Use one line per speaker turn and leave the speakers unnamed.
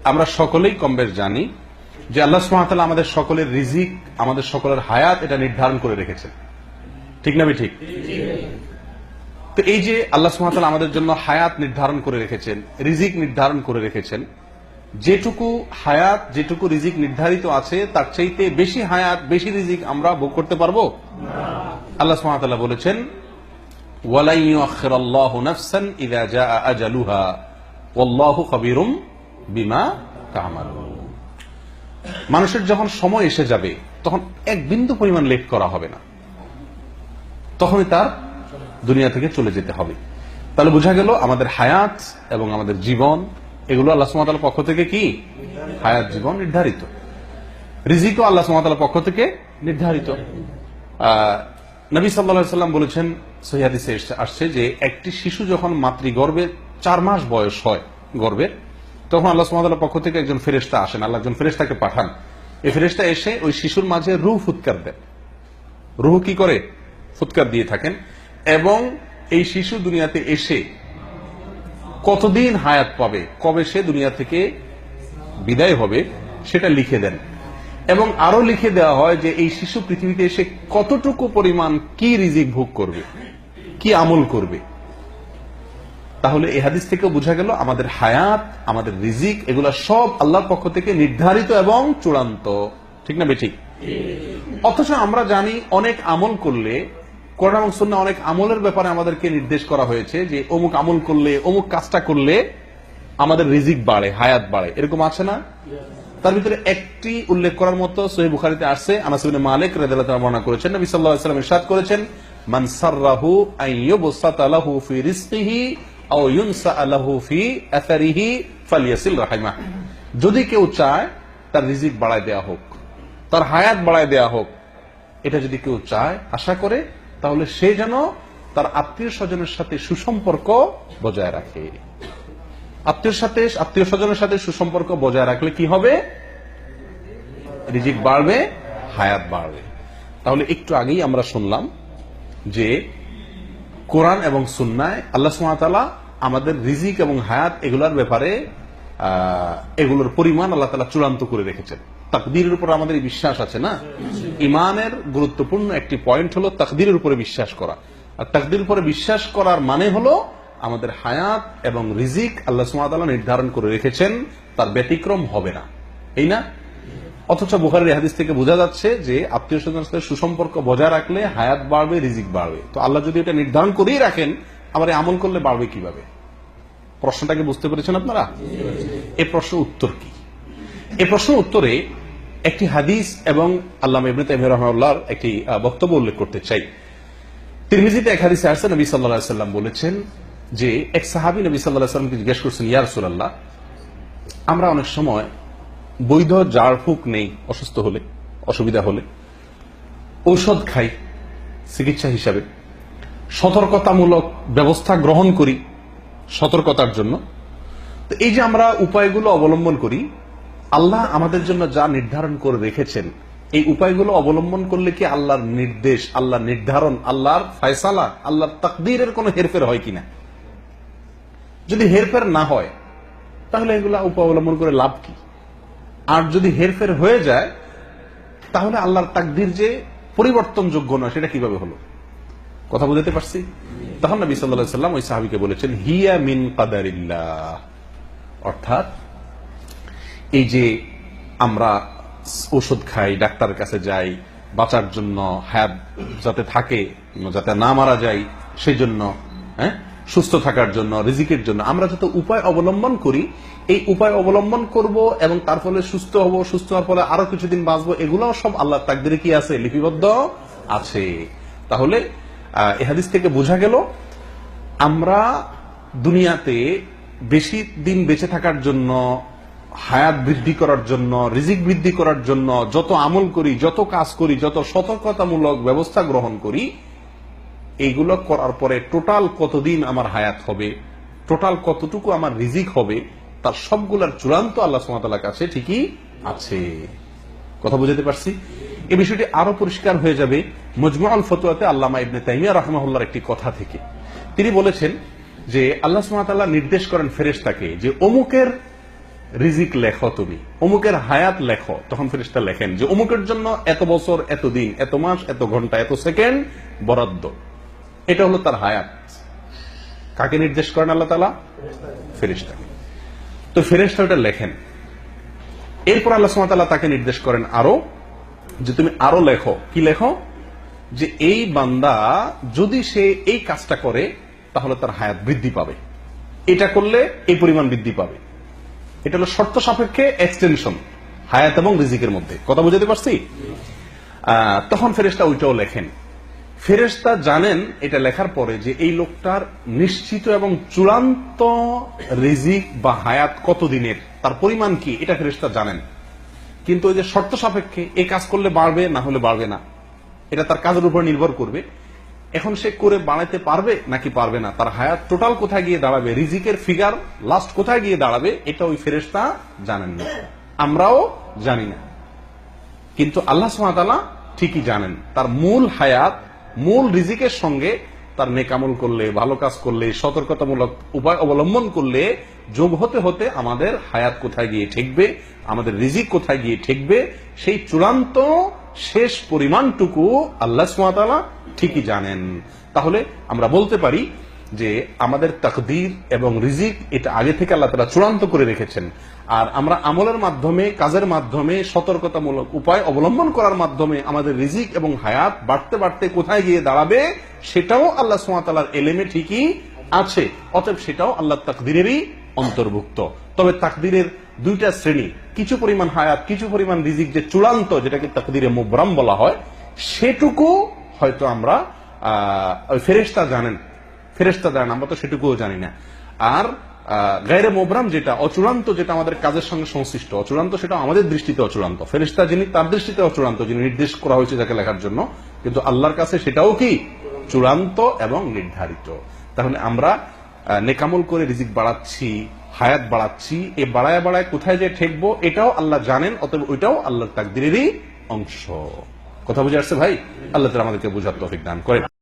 আমরা সকলেই কমবেশ জানি যে আল্লাহ সুবহানাহু ওয়া তাআলা আমাদের সকলের রিজিক, আমাদের সকলের হায়াত এটা নির্ধারণ করে রেখেছেন। ঠিক না ঠিক? তো এই যে আল্লাহ সুবহানাহু ওয়া তাআলা আমাদের জন্য হায়াত নির্ধারণ করে রেখেছেন, রিজিক নির্ধারণ করে রেখেছেন, যেটুকু হায়াত, যেটুকু রিজিক নির্ধারিত আছে তার চাইতে বেশি হায়াত, বেশি রিজিক আমরা ভোগ করতে পারবো না। আল্লাহ সুবহানাহু ওয়া তাআলা বলেছেন, ওয়ালা ইউআখিরুল্লাহু নাফসান ইযা জাআ আজালুহা ওয়াল্লাহু খাবীরুম বিমা তা'মালুন। মানুষের যখন সময় এসে যাবে তখন এক বিন্দু পরিমাণ লেট করা হবে না, তখনই তার দুনিয়া থেকে চলে যেতে হবে। তাহলে বোঝা গেল আমাদের হায়াত এবং আমাদের জীবন এগুলো আল্লাহ সুবহানাহু ওয়া তাআলার পক্ষ থেকে কি হায়াত, জীবন নির্ধারিত। রিজিকও আল্লাহ সুবহানাহু ওয়া তাআলার পক্ষ থেকে নির্ধারিত। নবী সাল্লাল্লাহু আলাইহি ওয়াসাল্লাম বলেছেন, সহিহ হাদিসে আসছে যে একটি শিশু যখন মাতৃগর্ভে 4 মাস বয়স হয় গর্ভের, তখন আল্লাহ সুবহানাহু ওয়া তাআলার পক্ষ থেকে একজন ফেরেশতা আসেন, আল্লাহ একজন ফেরেশতাকে পাঠান। এই ফেরেশতা এসে ওই শিশুর মাঝে রূহ ফুৎকার দেন। রূহ কি করে? ফুৎকার দিয়ে থাকেন। এবং এই শিশু দুনিয়াতে এসে কতদিন হায়াত পাবে, কবে সে দুনিয়া থেকে বিদায় হবে সেটা লিখে দেন। এবং আরো লিখে দেওয়া হয় যে এই শিশু পৃথিবীতে এসে কতটুকু পরিমাণ কি রিজিক ভোগ করবে, কি আমল করবে। তাহলে এই হাদিস থেকে বোঝা গেল আমাদের হায়াত, আমাদের রিজিক এগুলা সব আল্লাহর পক্ষ থেকে নির্ধারিত এবং চূড়ান্ত। ঠিক না বেঠিক? অথচ আমরা জানি অনেক আমল করলে, কোরআন এবং সুন্নাহ অনেক আমলের ব্যাপারে আমাদেরকে নির্দেশ করা হয়েছে যে অমুক আমল করলে, অমুক কাজটা করলে আমাদের রিজিক বাড়ে, হায়াত বাড়ে। এরকম আছে না? তার ভিতরে একটি উল্লেখ করার মতো সহিহ বুখারীতে আসছে, আনাস ইবনে মালিক রাদিয়াল্লাহু তাআলা বর্ণনা করেছেন, নবী সাল্লাল্লাহু আলাইহি ওয়াসাল্লাম ইরশাদ করেছেন, মান সাররাহু আন ইউবসাতা লাহু ফি রিজকিহি আও ইউনসা লাহু ফি আসারিহি ফালইয়াসিল রাহিমাহ। যদি কেউ চায় তার রিজিক বাড়ায় দেয়া হোক, তার হায়াত বাড়ায় দেয়া হোক, এটা যদি কেউ চায়, আশা করে, তাহলে সে যেন তার আত্মীয় স্বজনের সাথে সুসম্পর্ক বজায় রাখে। আত্মীয় স্বজনের সাথে সুসম্পর্ক বজায় রাখলে কি হবে? রিজিক বাড়বে, হায়াত বাড়বে। তাহলে একটু আগেই আমরা শুনলাম যে কোরআন এবং সুন্নায় আল্লাহ সুবহানাহু ওয়া তাআলা আমাদের রিজিক এবং হায়াত এগুলোর ব্যাপারে এগুলোর পরিমাণ আল্লাহ তাআলা চূড়ান্ত করে রেখেছেন। তাকদীরের উপর আমাদের বিশ্বাস আছে না? ইমানের গুরুত্বপূর্ণ একটি পয়েন্ট হলো তাকদীরের উপরে বিশ্বাস করা। আর তাকদীরের উপরে বিশ্বাস করার মানে হলো আমাদের হায়াত এবং রিজিক আল্লাহ সুবহানাহু ওয়া তাআলা নির্ধারণ করে রেখেছেন, তার ব্যতিক্রম হবে না, এই না? অথচ বুখারীর হাদিস থেকে বোঝা যাচ্ছে যে আত্মীয় স্বজনের সাথে সুসম্পর্ক বজায় রাখলে হায়াত বাড়বে, রিজিক বাড়বে। তো আল্লাহ যদি এটা নির্ধারণ করেই রাখেন, আবার আমল করলে বাড়বে কিভাবে? প্রশ্নটাকে বুঝতে পেরেছেন আপনারা? এই প্রশ্ন উত্তর কি? এই প্রশ্ন উত্তরে একটি হাদিস এবং আল্লামা ইবনে তাইমিয়া রাহিমাহুল্লাহর একটি বক্তব্য উল্লেখ করতে চাই। তিরমিজিতে এক হাদিসে আসছে, নবী সাল্লাল্লাহু আলাইহি ওয়াসাল্লাম বলেছেন যে এক সাহাবী নবী সাল্লাল্লাহু আলাইহি ওয়াসাল্লামকে জিজ্ঞেস করছেন, ইয়া রাসূলুল্লাহ, আমরা অনেক সময় বৈধ ঝাড়ফুঁক নেই, অসুস্থ হলে, অসুবিধা হলে ঔষধ খাই চিকিৎসা হিসাবে, সতর্কতামূলক ব্যবস্থা গ্রহণ করি সতর্কতার জন্য। তো এই যে আমরা উপায়গুলো অবলম্বন করি, আল্লাহ আমাদের জন্য যা নির্ধারণ করে রেখেছেন, এই উপায়গুলো অবলম্বন করলে কি আল্লাহর নির্দেশ, আল্লাহর নির্ধারণ, আল্লাহর ফয়সালা, আল্লাহর তাকদীরের কোনো হেরফের হয় কিনা? যদি হেরফের না হয় তাহলে এগুলা উপায় অবলম্বন করে লাভ কি? আর যদি হেরফের হয়ে যায় তাহলে আল্লাহর তাকদীর যে পরিবর্তনযোগ্য নয়, সেটা কিভাবে হলো? কথা বুঝতে পারছি? তখন নবী সাল্লাল্লাহু আলাইহি ওয়াসাল্লাম ওই সাহাবীকে বলেছেন, হিয়া মিন কাদারিল্লাহ। অর্থাৎ এই যে আমরা ঔষধ খাই, ডাক্তারের কাছে যাই বাঁচার জন্য, হায়াত যাতে থাকে, যাতে না মারা যায় সেই জন্য, সুস্থ থাকার জন্য, রিজিকের জন্য আমরা যত উপায় অবলম্বন করি, এই উপায় অবলম্বন করব এবং তার ফলে সুস্থ হব, সুস্থ হওয়ার ফলে আরো কিছুদিন বাঁচবো, এগুলোও সব আল্লাহর তাকদীরে কি আছে? লিপিবদ্ধ আছে। তাহলে এই হাদিস থেকে বোঝা গেল আমরা দুনিয়াতে বেশি দিন বেঁচে থাকার জন্য, হায়াত বৃদ্ধি করার জন্য, রিজিক বৃদ্ধি করার জন্য যত আমল করি, যত কাজ করি, যত সতর্কতামূলক ব্যবস্থা গ্রহণ করি, এইগুলো করার পরে টোটাল কতদিন আমার হায়াত হবে, টোটাল কতটুকু আমার রিজিক হবে, তার সবগুলার চূড়ান্ত আল্লাহ সুবহানাহু ওয়া তাআলার কাছে ঠিকই আছে। কথা বুঝতে পারছি? এই বিষয়টি আরো পরিষ্কার হয়ে যাবে মজমুউল ফতোয়াতে আল্লামা ইবনে তাইমিয়া রাহিমাহুল্লাহর একটি কথা থেকে। তিনি বলেছেন যে আল্লাহ সুবহানাহু ওয়া তাআলা নির্দেশ করেন ফেরেশতাকে যে অমুকের রিজিক লেখো, তুমি অমুকের হায়াত লেখো, তখন ফেরেশতা লেখেন যে অমুকের জন্য এত বছর, এত দিন, এত মাস, এত ঘন্টা, এত সেকেন্ড বরাদ্দ। এটা হলো তার হায়াত। কাকে নির্দেশ করেন আল্লাহ তাআলা? ফেরেশতাকে। তো ফেরেশতা ওটা লেখেন। এরপর আল্লাহ সুবহানাহু ওয়া তাআলা তাকে নির্দেশ করেন আরো, যে তুমি আরো লেখো। কি লেখো? যে এই বান্দা যদি সে এই কাজটা করে তাহলে তার হায়াত বৃদ্ধি পাবে, এটা করলে এই পরিমাণ বৃদ্ধি পাবে। এটা হলো শর্ত সাপেক্ষে এক্সটেনশন হায়াত এবং রিজিকের মধ্যে। কথা বুঝাতে পারছি? তখন ফেরেশতা ওইটাও লেখেন। ফেরেশতা জানেন এটা লেখার পরে যে এই লোকটার নিশ্চিত এবং চূড়ান্ত রিজিক বা হায়াত কত দিনের, তার পরিমাণ কি, এটা ফেরেশতা জানেন। কিন্তু ওই যে শর্ত সাপেক্ষে এই কাজ করলে বাড়বে, না হলে বাড়বে না, এটা তার কাজের উপর নির্ভর করবে। এখন সে করে বাড়াইতে পারবে নাকি পারবে না, তার হায়াত টোটাল কোথায় গিয়ে দাঁড়াবে, রিজিকের ফিগার লাস্ট কোথায় গিয়ে দাঁড়াবে, এটা ওই ফেরেশতা জানেন না, আমরাও জানি না। কিন্তু আল্লাহ সুবহানাহু ওয়া তাআলা ঠিকই জানেন। তার মূল হায়াত, মূল রিজিকের সঙ্গে তার নেকামল করলে, ভালো কাজ করলে, সতর্কতামূলক উপায় অবলম্বন করলে যোগ হতে হতে আমাদের হায়াত কোথায় গিয়ে ঠেকবে, আমাদের রিজিক কোথায় গিয়ে ঠেকবে, সেই চূড়ান্ত শেষ পরিমাণটুকু আল্লাহ সুবহানাহু ওয়া তাআলা ঠিকই জানেন। তাহলে আমরা বলতে পারি যে আমাদের তাকদীর এবং রিজিক এটা আগে থেকে আল্লাহ তাআলা চূড়ান্ত করে রেখেছেন। আর আমরা আমলের মাধ্যমে, কাজের মাধ্যমে, সতর্কতামূলক উপায় অবলম্বন করার মাধ্যমে আমাদের রিজিক এবং হায়াত বাড়তে বাড়তে কোথায় গিয়ে দাঁড়াবে সেটাও আল্লাহ সুবহানাহু ওয়া তাআলার ইলমে ঠিকই আছে। অতএব সেটাও আল্লাহর তাকদীরেরই অন্তর্ভুক্ত। তবে তাকদীরের দুইটা শ্রেণী, কিছু পরিমাণ হায়াত, কিছু পরিমাণ রিজিক যে চূড়ান্ত, যেটাকে তাকদীরে মুবরাম বলা হয়, সেটুকু হয়তো আমরা ফেরেশতা জানেন, আমরা তো সেটুকুও জানি না। আর গায়রে মুবরাম যেটা অচূড়ান্ত, যেটা আমাদের কাজের সঙ্গে সংশ্লিষ্ট, অচূড়ান্ত, সেটা আমাদের দৃষ্টিতে অচূড়ান্ত। ফেরেশতা যিনি, তার দৃষ্টিতে অচূড়ান্ত, যিনি নির্দেশ করা হয়েছে যাকে লেখার জন্য, কিন্তু আল্লাহর কাছে সেটাও কি চূড়ান্ত এবং নির্ধারিত। তাহলে আমরা নেকামল করে রিজিক বাড়াচ্ছি, হায়াত বাড়াচ্ছি, এ বাড়ায় বাড়ায় কোথায় যে ঠেকবো এটাও আল্লাহ জানেন। অতএব ওইটাও আল্লাহর তাকদীরেরই অংশ। কথা বুঝে আসছে ভাই? আল্লাহ তাআলা আমাদেরকে বুঝার তৌফিক দান করেন।